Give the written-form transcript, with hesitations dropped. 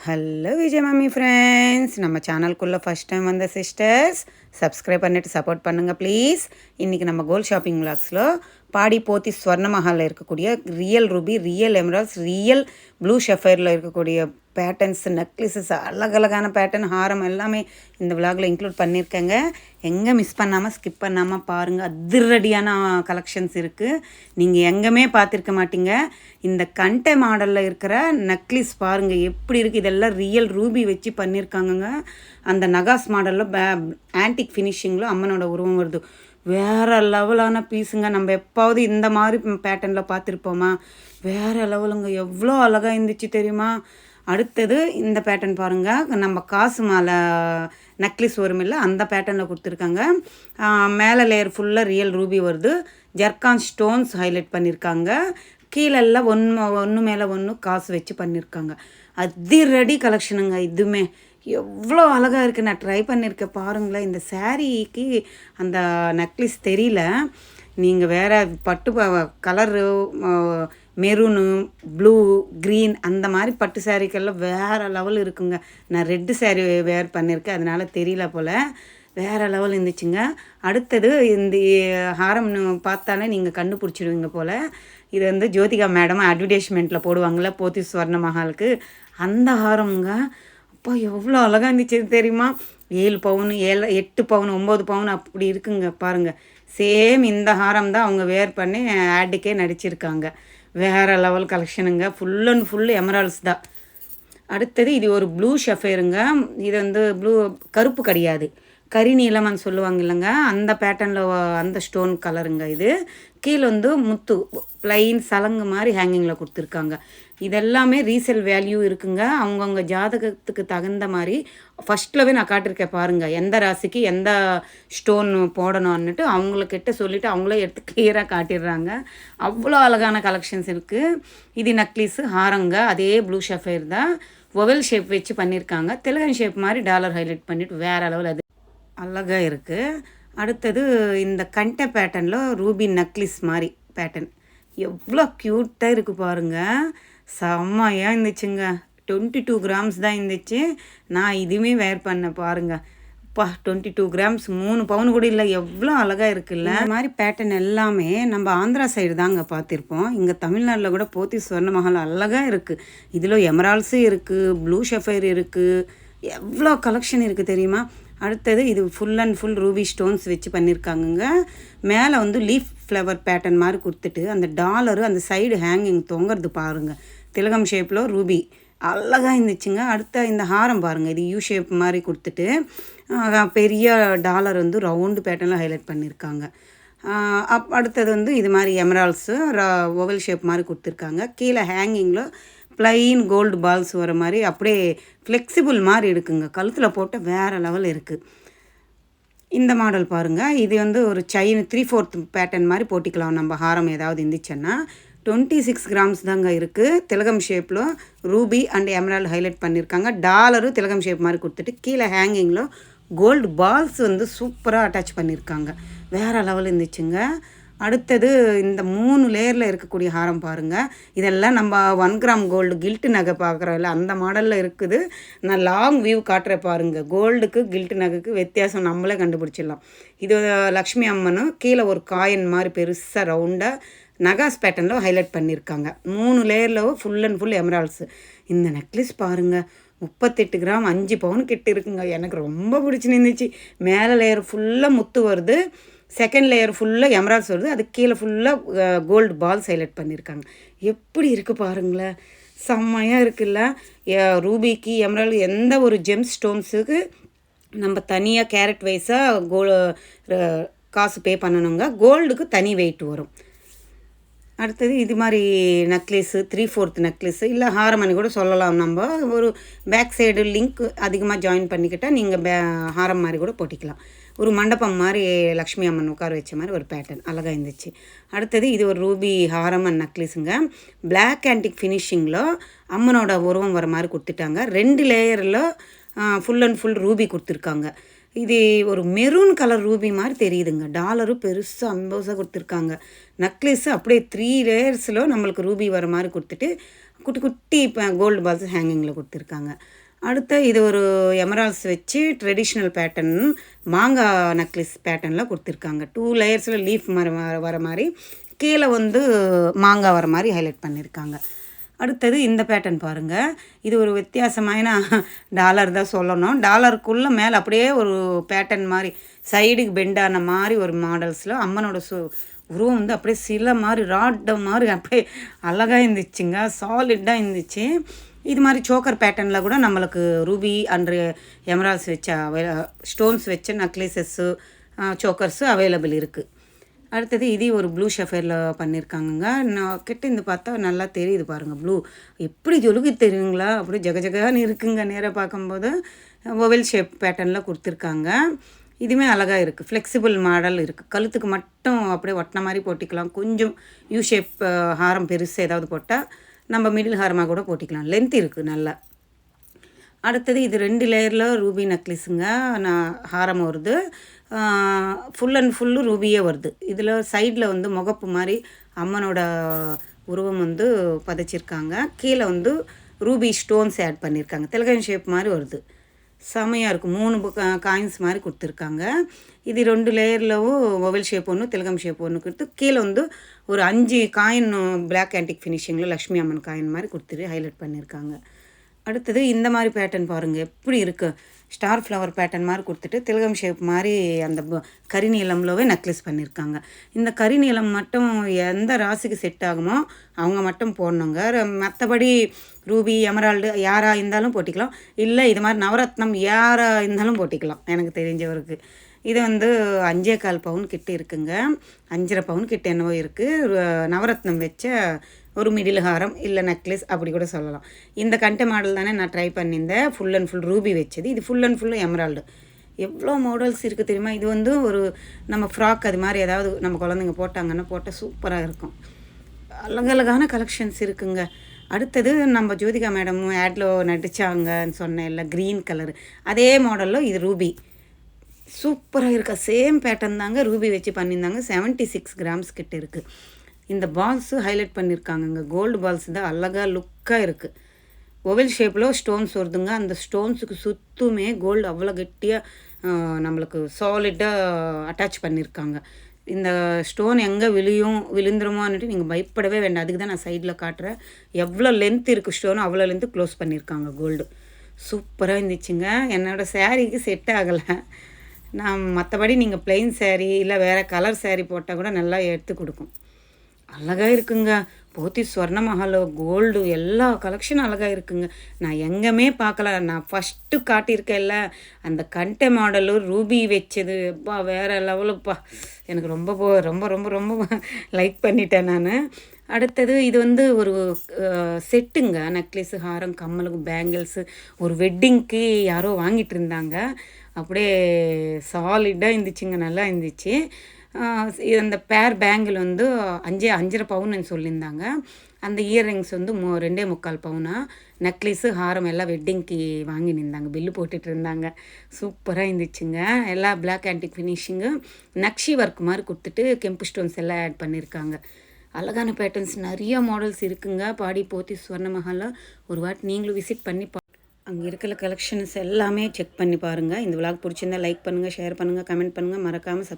Hello Vijay mummy friends, நம்ம சேனலுக்குள்ளே first time வந்த சிஸ்டர்ஸ் சப்ஸ்கிரைப் பண்ணிவிட்டு சப்போர்ட் பண்ணுங்கள் ப்ளீஸ். இன்றைக்கி நம்ம கோல்ட் ஷாப்பிங் விளாக்ஸில் பாடி போத்தி ஸ்வர்ணமஹாலில் இருக்கக்கூடிய real ruby, real emeralds, real blue ஷெஃபைரில் இருக்கக்கூடிய பேட்டர்ன்ஸ், நெக்லஸஸ், அழகழகான பேட்டர்ன், ஹாரம் எல்லாமே இந்த விளாகில் இன்க்ளூட் பண்ணியிருக்கேங்க. எங்கே மிஸ் பண்ணாமல் ஸ்கிப் பண்ணாமல் பாருங்கள். அதிரடியான கலெக்ஷன்ஸ் இருக்குது, நீங்கள் எங்கேயுமே பார்த்துருக்க மாட்டீங்க. இந்த கண்டே மாடலில் இருக்கிற நெக்லஸ் பாருங்கள் எப்படி இருக்குது. இதெல்லாம் ரியல் ரூபி வச்சு பண்ணியிருக்காங்கங்க. அந்த நகாஸ் மாடலில் ஆன்டிக் ஃபினிஷிங்கில் அம்மனோட உருவம் வருது. வேறு லெவலான பீஸுங்க. நம்ம எப்பாவது இந்த மாதிரி பேட்டர்னில் பார்த்துருப்போமா? வேறு லெவலுங்க. எவ்வளோ அழகாக இருந்துச்சு தெரியுமா? அடுத்தது இந்த பேட்டர்ன் பாருங்கள். நம்ம காசு மாலை நெக்லஸ் வரும் இல்லை, அந்த பேட்டர்னில் கொடுத்துருக்காங்க. மேலே லேயர் ஃபுல்லாக ரியல் ரூபி வருது. ஜர்கான் ஸ்டோன்ஸ் ஹைலைட் பண்ணியிருக்காங்க. கீழெல்லாம் ஒன்று மேலே ஒன்று காசு வச்சு பண்ணியிருக்காங்க. அதிரடி கலெக்ஷனுங்க இதுவுமே. எவ்வளோ அழகாக இருக்குது. நான் ட்ரை பண்ணியிருக்கேன் பாருங்களேன். இந்த சாரீக்கு அந்த நெக்லஸ் தெரியல. நீங்கள் வேறு பட்டு கலரு மெரூனு, ப்ளூ, க்ரீன் அந்த மாதிரி பட்டு சாரீக்கெல்லாம் வேறு லெவல் இருக்குங்க. நான் ரெட்டு சாரீ வேர் பண்ணியிருக்கேன், அதனால் தெரியல போல். வேறு லெவல் இருந்துச்சுங்க. அடுத்தது இந்த ஹாரம்னு பார்த்தாலே நீங்கள் கண்டுபிடிச்சிடுவீங்க போல். இது வந்து ஜோதிகா மேடம் அட்வர்டைஸ்மெண்ட்டில் போடுவாங்களே போத்தி ஸ்வர்ணமஹாலுக்கு, அந்த ஹாரமுங்க. அப்பா எவ்வளோ அழகாக இருந்துச்சு தெரியுமா? 7 பவுன், 8 பவுன், 9 பவுன் அப்படி இருக்குங்க பாருங்கள். சேம் இந்த ஹாரம் தான் அவங்க வேர் பண்ணி ஆடுக்கே நடிச்சிருக்காங்க. வேறு லெவல் கலெக்ஷனுங்க. ஃபுல் அண்ட் ஃபுல் எமரால்ட்ஸ் தான். அடுத்தது இது ஒரு ப்ளூ ஷெஃபைருங்க. இது வந்து ப்ளூ, கருப்பு கிடையாது, கரி நீலம்னு சொல்லுவாங்க இல்லைங்க, அந்த பேட்டர்னில் அந்த ஸ்டோன் கலருங்க. இது கீழே வந்து முத்து ப்ளைன் சலங்கு மாதிரி ஹேங்கிங்கில் கொடுத்துருக்காங்க. இதெல்லாமே ரீசேல் வேல்யூ இருக்குங்க. அவங்கவுங்க ஜாதகத்துக்கு தகுந்த மாதிரி ஃபஸ்ட்லவே நான் காட்டியிருக்கேன் பாருங்கள். எந்த ராசிக்கு எந்த ஸ்டோன் போடணும்னுட்டு அவங்கக்கிட்ட சொல்லிவிட்டு அவங்களே எடுத்து கிளியராக காட்டிடுறாங்க. அவ்வளோ அழகான கலெக்ஷன்ஸ் இருக்குது. இது நக்லீஸு, ஹாரங்க, அதே ப்ளூ ஷெஃபைர் தான். ஒவல் ஷேப் வச்சு பண்ணியிருக்காங்க. தெலுங்கன் ஷேப் மாதிரி டாலர் ஹைலைட் பண்ணிவிட்டு வேறு அளவில் அது அழகாக இருக்குது. அடுத்தது இந்த கண்டை பேட்டர்னில் ரூபி நக்லிஸ் மாதிரி பேட்டர்ன் எவ்வளோ க்யூட்டாக இருக்குது பாருங்கள். செம்மையாக இருந்துச்சுங்க. 22 கிராம்ஸ் தான் இருந்துச்சு. நான் இதுவுமே வேர் பண்ணேன் பாருங்கள். அப்பா 22 கிராம்ஸ், 3 பவுன் கூட இல்லை. எவ்வளோ அழகாக இருக்குல்ல. இந்த மாதிரி பேட்டர்ன் எல்லாமே நம்ம ஆந்திரா சைடு தாங்க பார்த்துருப்போம். இங்கே தமிழ்நாட்டில் கூட போத்தி ஸ்வர்ணமஹால் அழகாக இருக்குது. இதில் எமரால்ஸும் இருக்குது, ப்ளூ ஷெஃபைர் இருக்குது, எவ்வளோ கலெக்ஷன் இருக்குது தெரியுமா? அடுத்தது இது full and full Ruby stones வச்சு பண்ணியிருக்காங்கங்க. மேலே வந்து லீஃப் ஃப்ளவர் பேட்டர்ன் மாதிரி கொடுத்துட்டு அந்த டாலரு அந்த சைடு ஹேங்கிங் தொங்குறது பாருங்கள். திலகம் ஷேப்பில் ரூபி அழகாக இருந்துச்சுங்க. அடுத்த இந்த ஹாரம் பாருங்கள். இது யூ ஷேப் மாதிரி கொடுத்துட்டு பெரிய டாலர் வந்து ரவுண்டு பேட்டர்னில் ஹைலைட் பண்ணியிருக்காங்க. அடுத்தது வந்து இது மாதிரி எமரால்ஸு ஓவல் ஷேப் மாதிரி கொடுத்துருக்காங்க. கீழே ஹேங்கிங்கில் ப்ளைன் கோல்டு பால்ஸ் வர மாதிரி அப்படியே ஃப்ளெக்சிபிள் மாதிரி இருக்குங்க. கழுத்தில் போட்ட வேறு லெவல் இருக்குது. இந்த மாடல் பாருங்கள். இது வந்து ஒரு செயின் 3/4 பேட்டர்ன் மாதிரி போட்டிக்கலாம் நம்ம ஹாரம் ஏதாவது இருந்துச்சுன்னா. 26 கிராம்ஸ் தாங்க இருக்குது. திலகம் ஷேப்பில் ரூபி அண்ட் எமரால்டு ஹைலைட் பண்ணியிருக்காங்க. டாலரும் திலகம் ஷேப் மாதிரி கொடுத்துட்டு கீழே ஹேங்கிங்கில் கோல்டு பால்ஸ் வந்து சூப்பராக அட்டாச் பண்ணியிருக்காங்க. வேறு லெவல் இருந்துச்சுங்க. அடுத்தது இந்த 3 லேயரில் இருக்கக்கூடிய ஹாரம் பாருங்கள். இதெல்லாம் நம்ம 1 கிராம் கோல்டு கில்ட்டு நகை பார்க்குறோம்ல, அந்த மாடலில் இருக்குது. நான் லாங் வியூ காட்டுறேன் பாருங்கள். கோல்டுக்கு கில்ட்டு நகைக்கு வித்தியாசம் நம்மளே கண்டுபிடிச்சிடலாம். இது லக்ஷ்மி அம்மனும் கீழே ஒரு காயின் மாதிரி பெருசாக ரவுண்டாக நகாஸ் பேட்டர்னில் ஹைலைட் பண்ணியிருக்காங்க. 3 லேயரில் ஃபுல் அண்ட் ஃபுல் எமரால்ட்ஸு. இந்த நெக்லஸ் பாருங்கள், 38 கிராம், 5 பவுன் கிட்ட இருக்குங்க. எனக்கு ரொம்ப பிடிச்சிருந்துச்சு. மேலே லேயர் ஃபுல்லாக முத்து வருது, செகண்ட் லேயர் ஃபுல்லாக எமரால்ட்ஸ் வருது, அது கீழே ஃபுல்லாக கோல்டு பால்ஸ் ஹைலைட் பண்ணியிருக்காங்க. எப்படி இருக்குது பாருங்களேன். செம்மையாக இருக்குல்ல. ரூபிக்கு எமரால்டு எந்த ஒரு ஜெம் ஸ்டோன்ஸுக்கு நம்ம தனியாக கேரட் வைஸாக காசு பே பண்ணணுங்க. கோல்டுக்கு தனி வெயிட் வரும். அடுத்தது இது மாதிரி நெக்லஸு 3/4 நெக்லஸு இல்லை ஹாரமணி கூட சொல்லலாம். நம்ம ஒரு பேக் சைடு லிங்க் அதிகமாக ஜாயின் பண்ணிக்கிட்டால் நீங்கள் ஹாரம் மாதிரி கூட போட்டிக்கலாம். ஒரு மண்டபம் மாதிரி லக்ஷ்மி அம்மன் உட்கார வச்ச மாதிரி ஒரு பேட்டர்ன் அழகாக இருந்துச்சு. அடுத்தது இது ஒரு Ruby Haram and நெக்லஸுங்க. Black antique ஃபினிஷிங்கில் அம்மனோட உருவம் வர மாதிரி கொடுத்துட்டாங்க. 2 லேயரில் ஃபுல் அண்ட் ஃபுல் ரூபி கொடுத்துருக்காங்க. இது ஒரு மெரூன் கலர் ரூபி மாதிரி தெரியுதுங்க. டாலரும் பெருசாக அம்பவுசாக கொடுத்துருக்காங்க. நெக்லஸு அப்படியே 3 லேயர்ஸில் நம்மளுக்கு ரூபி வர மாதிரி கொடுத்துட்டு குட்டி குட்டி இப்போ கோல்டு பால்ஸ் ஹேங்கிங்கில் கொடுத்துருக்காங்க. அடுத்து இது ஒரு எமரால்ஸ் வச்சு ட்ரெடிஷ்னல் பேட்டர்ன் மாங்காய் நெக்லஸ் பேட்டர்னில் கொடுத்துருக்காங்க. 2 லேயர்ஸில் லீஃப் வர மாதிரி கீழே வந்து மாங்காய் வர மாதிரி ஹைலைட் பண்ணியிருக்காங்க. அடுத்தது இந்த பேட்டர்ன் பாருங்கள். இது ஒரு வித்தியாசமான டாலர் தான் சொல்லணும். டாலருக்குள்ளே மேலே அப்படியே ஒரு பேட்டர்ன் மாதிரி சைடுக்கு பெண்டான மாதிரி ஒரு மாடல்ஸில் அம்மனோட உருவம் வந்து அப்படியே சில மாதிரி ராட்டை மாதிரி அப்படியே அழகாக இருந்துச்சுங்க. சாலிட்டாக இருந்துச்சு. இது மாதிரி சோக்கர் பேட்டர்னில் கூட நம்மளுக்கு ரூபி அண்ட் எமரால்ஸ் வச்ச ஸ்டோன்ஸ் வச்ச நெக்லஸஸ்ஸு சோக்கர்ஸு அவைலபிள் இருக்குது. அடுத்தது இது ஒரு ப்ளூ ஷெஃபரில் பண்ணியிருக்காங்கங்க. நான் கிட்ட இருந்து பார்த்தா நல்லா தெரியுது பாருங்கள். ப்ளூ எப்படி ஜொலுகி தெரியுங்களா, அப்படி ஜகஜகான்னு இருக்குங்க. நேராக பார்க்கும்போது ஓவல் ஷேப் பேட்டர்னில் கொடுத்துருக்காங்க. இதுவுமே அழகாக இருக்குது. ஃப்ளெக்சிபிள் மாடல் இருக்குது. கழுத்துக்கு மட்டும் அப்படியே ஒட்டின மாதிரி போட்டிக்கலாம். கொஞ்சம் யூ ஷேப் ஹாரம் பெருசு ஏதாவது போட்டால் நம்ம மிடில் ஹாரமாக கூட போட்டிக்கலாம். லென்த் இருக்குது நல்லா. அடுத்தது இது 2 லேயரில் ரூபி நெக்லஸுங்க. நான் ஹாரம் வருது. ஃபுல் அண்ட் ஃபுல்லு ரூபியே வருது. இதில் சைடில் வந்து முகப்பு மாதிரி அம்மனோட உருவம் வந்து பதிச்சிருக்காங்க. கீழே வந்து ரூபி ஸ்டோன்ஸ் ஆட் பண்ணியிருக்காங்க. திலகம் ஷேப் மாதிரி வருது. செமையாக இருக்கும். 3 காயின்ஸ் மாதிரி கொடுத்துருக்காங்க. இது 2 லேயர்லவும் ஓவல் ஷேப் ஒன்று திலகம் ஷேப் ஒன்று கொடுத்து கீழே வந்து ஒரு 5 காயின் பிளாக் ஆன்டிக் ஃபினிஷிங்கில் லக்ஷ்மி அம்மன் காயின் மாதிரி கொடுத்துட்டு ஹைலைட் பண்ணியிருக்காங்க. அடுத்தது இந்த மாதிரி பேட்டர்ன் பாருங்கள் எப்படி இருக்குது. ஸ்டார் ஃப்ளவர் பேட்டர்ன் மாதிரி கொடுத்துட்டு திலகம் ஷேப் மாதிரி அந்த கரிநீளம்லவே நெக்லஸ் பண்ணியிருக்காங்க. இந்த கரிநீளம் மட்டும் எந்த ராசிக்கு செட் ஆகுமோ அவங்க மட்டும் போடணுங்க. மற்றபடி ரூபி எமரால்டு யாராக இருந்தாலும் போட்டிக்கலாம். இல்லை இது மாதிரி நவரத்னம் யாராக இருந்தாலும் போட்டிக்கலாம் எனக்கு தெரிஞ்சவருக்கு. இது வந்து 5.25 பவுன் கிட்ட இருக்குங்க. 5.5 பவுன் கிட்ட என்னவோ இருக்குது. நவரத்னம் வச்ச ஒரு மிடில் ஹாரம் இல்லை நெக்லஸ் அப்படி கூட சொல்லலாம். இந்த கண்டை மாடல் தானே நான் ட்ரை பண்ணியிருந்தேன். ஃபுல் அண்ட் ஃபுல் ரூபி வச்சது. இது ஃபுல் அண்ட் ஃபுல்லு எமரால்டு. எவ்வளோ மாடல்ஸ் இருக்குது தெரியுமா. இது வந்து ஒரு நம்ம ஃப்ராக் அது மாதிரி ஏதாவது நம்ம குழந்தைங்க போட்டாங்கன்னா போட்டால் சூப்பராக இருக்கும். அழகழகான கலெக்ஷன்ஸ் இருக்குங்க. அடுத்தது நம்ம ஜோதிகா மேடமும் ஆட்ல நடித்தாங்கன்னு சொன்னேன் இல்லை, க்ரீன் கலரு அதே மாடலில் இது ரூபி சூப்பராக இருக்கா. சேம் பேட்டர்ன் தாங்க ரூபி வச்சு பண்ணியிருந்தாங்க. 76 கிராம்ஸ் கிட்ட இருக்குது. இந்த பால்ஸு ஹைலைட் பண்ணியிருக்காங்கங்க. கோல்டு பால்ஸ் தான் அழகாக லுக்காக இருக்குது. ஓவல் ஷேப்பில் ஸ்டோன்ஸ் வருதுங்க. அந்த ஸ்டோன்ஸுக்கு சுற்றுமே கோல்டு அவ்வளோ கெட்டியாக நம்மளுக்கு சாலிட்டாக அட்டாச் பண்ணியிருக்காங்க. இந்த ஸ்டோன் எங்கே விழுந்துருமோன்னுட்டு நீங்கள் பயப்படவே வேண்டாம். அதுக்கு தான் நான் சைடில் காட்டுறேன். எவ்வளோ லென்த் இருக்குது ஸ்டோன் அவ்வளோ லென்த்து க்ளோஸ் பண்ணியிருக்காங்க கோல்டு. சூப்பராக இருந்துச்சுங்க. என்னோடய சேரீக்கு செட் ஆகலை. நான் மற்றபடி நீங்கள் ப்ளெயின் சேரீ இல்லை வேறு கலர் சேரீ போட்டால் கூட நல்லா எடுத்து கொடுக்கும். அழகாக இருக்குங்க. போத்தி ஸ்வர்ண மஹால் கோல்டு எல்லா கலெக்ஷனும் அழகாக இருக்குங்க. நான் எங்கேயுமே பார்க்கல. நான் ஃபஸ்ட்டு காட்டியிருக்கேன்ல அந்த கண்டை மாடலு ரூபி வச்சது எப்பா வேறு லெவலுப்பா. எனக்கு ரொம்ப ரொம்ப ரொம்ப ரொம்ப லைக் பண்ணிட்டேன் நான். அடுத்தது இது வந்து ஒரு செட்டுங்க. நெக்லஸு ஹாரம் கம்மலுக்கு பேங்கிள்ஸு ஒரு வெட்டிங்க்கு யாரோ வாங்கிட்டு இருந்தாங்க. அப்படியே சாலிடாக இருந்துச்சுங்க. நல்லா இருந்துச்சு. அந்த பேர் பேங்கிள் வந்து 5.5 பவுன்னு சொல்லியிருந்தாங்க. அந்த இயர்ரிங்ஸ் வந்து 2.25 பவுனா. நெக்லஸு ஹாரம் எல்லாம் வெட்டிங்க்கு வாங்கி நின்றாங்க. பில்லு போட்டுட்டு இருந்தாங்க. சூப்பராக இருந்துச்சுங்க. எல்லா பிளாக் ஆன்டிக் ஃபினிஷிங்கு நக்ஷி ஒர்க் மாதிரி கொடுத்துட்டு கெம்பு ஸ்டோன்ஸ் எல்லாம் ஆட் பண்ணியிருக்காங்க. அழகான பேட்டர்ன்ஸ் நிறைய மாடல்ஸ் இருக்குங்க. பாடி போத்தி ஸ்வர்ண மஹாலில் ஒரு வாட்டி நீங்களும் விசிட் பண்ணி அங்கே இருக்கிற கலெக்ஷன்ஸ் எல்லாமே செக் பண்ணி பாருங்கள். இந்த விளாக் பிடிச்சிருந்தா லைக் பண்ணுங்கள், ஷேர் பண்ணுங்கள், கமெண்ட் பண்ணுங்கள். மறக்காமல்